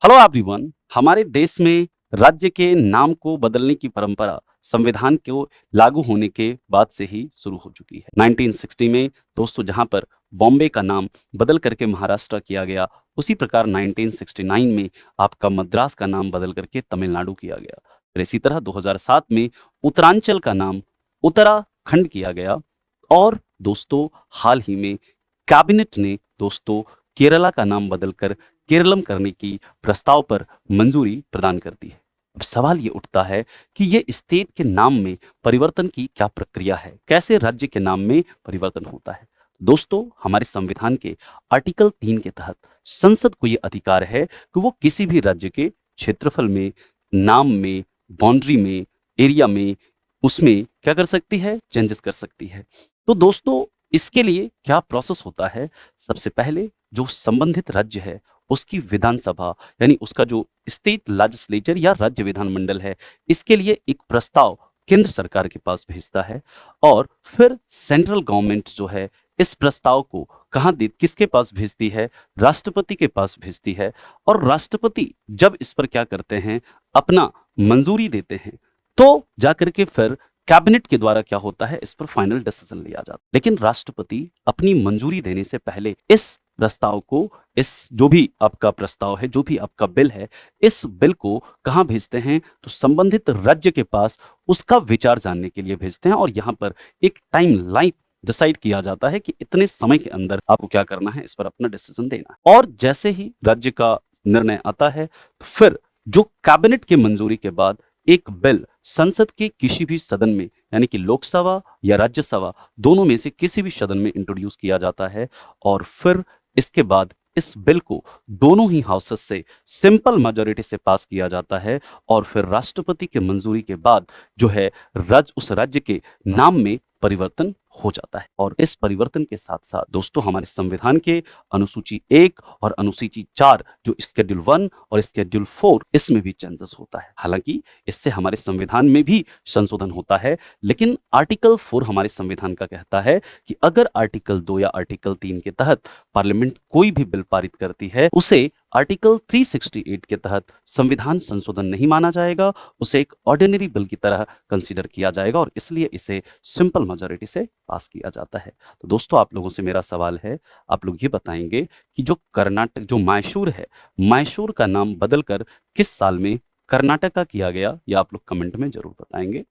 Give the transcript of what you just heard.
Hello everyone. हमारे देश में राज्य के नाम को बदलने की परंपरा संविधान को लागू होने के बाद से ही शुरू हो चुकी है। 1960 में दोस्तों जहां पर बॉम्बे का नाम बदल करके महाराष्ट्र किया गया, उसी प्रकार 1969 में आपका मद्रास का नाम बदल करके तमिलनाडु किया गया। फिर इसी तरह 2007 में उत्तरांचल का नाम उत्तराखंड किया गया। और दोस्तों हाल ही में कैबिनेट ने दोस्तों केरला का नाम बदलकर केरलम करने की प्रस्ताव पर मंजूरी प्रदान कर दी है। अब सवाल ये उठता है कि ये स्टेट के नाम में परिवर्तन की क्या प्रक्रिया है, कैसे राज्य के नाम में परिवर्तन होता है। दोस्तों हमारे संविधान के आर्टिकल 3 के तहत संसद को ये अधिकार है कि वो किसी भी राज्य के क्षेत्रफल में, नाम में, बाउंड्री में, एरिया में, उसमें क्या कर सकती है, चेंजेस कर सकती है। तो दोस्तों इसके लिए क्या प्रोसेस होता है। सबसे पहले जो संबंधित राज्य है उसकी विधानसभा यानी उसका जो स्टेट लेजिस्लेचर या राज्य विधानमंडल है, इसके लिए एक प्रस्ताव केंद्र सरकार के पास भेजता है। और फिर सेंट्रल गवर्नमेंट जो है इस प्रस्ताव को कहाँ दे किसके पास भेजती है, राष्ट्रपति के पास भेजती है। और राष्ट्रपति जब इस पर क्या करते हैं, अपना मंजूरी देते हैं, तो जाकर के फिर कैबिनेट के द्वारा क्या होता है, इस पर फाइनल डिसीजन लिया जाता है। लेकिन राष्ट्रपति अपनी मंजूरी देने से पहले इस प्रस्ताव को, इस जो भी आपका प्रस्ताव है, जो भी आपका बिल है, इस बिल को कहाँ भेजते हैं, तो संबंधित राज्य के पास उसका विचार जानने के लिए भेजते हैं। और यहाँ पर एक टाइम लाइन डिसाइड किया जाता है कि इतने समय के अंदर आपको क्या करना है, इस पर अपना डिसीजन देना है। और जैसे ही राज्य का निर्णय आता है, तो फिर जो कैबिनेट की मंजूरी के बाद एक बिल संसद के किसी भी सदन में यानी कि लोकसभा या राज्यसभा दोनों में से किसी भी सदन में इंट्रोड्यूस किया जाता है। और फिर इसके बाद इस बिल को दोनों ही हाउसेस से सिंपल मेजोरिटी से पास किया जाता है। और फिर राष्ट्रपति के मंजूरी के बाद जो है उस राज्य के नाम में परिवर्तन हो जाता है। और इस परिवर्तन के साथ साथ दोस्तों हमारे संविधान के अनुसूची 1 और अनुसूची 4 जो स्केड्यूल 1 और स्केड्यूल 4, इसमें भी चेंजेस होता है। हालांकि इससे हमारे संविधान में भी संशोधन होता है, लेकिन आर्टिकल 4 हमारे संविधान का कहता है कि अगर आर्टिकल 2 या आर्टिकल 3 के तहत पार्लियामेंट कोई भी बिल पारित करती है, उसे आर्टिकल 368 के तहत संविधान संशोधन नहीं माना जाएगा, उसे एक ऑर्डिनरी बिल की तरह कंसीडर किया जाएगा और इसलिए इसे सिंपल मेजोरिटी से पास किया जाता है। तो दोस्तों आप लोगों से मेरा सवाल है, आप लोग ये बताएंगे कि जो कर्नाटक जो मैसूर है, मैसूर का नाम बदलकर किस साल में कर्नाटका किया गया, या आप लोग कमेंट में जरूर बताएंगे।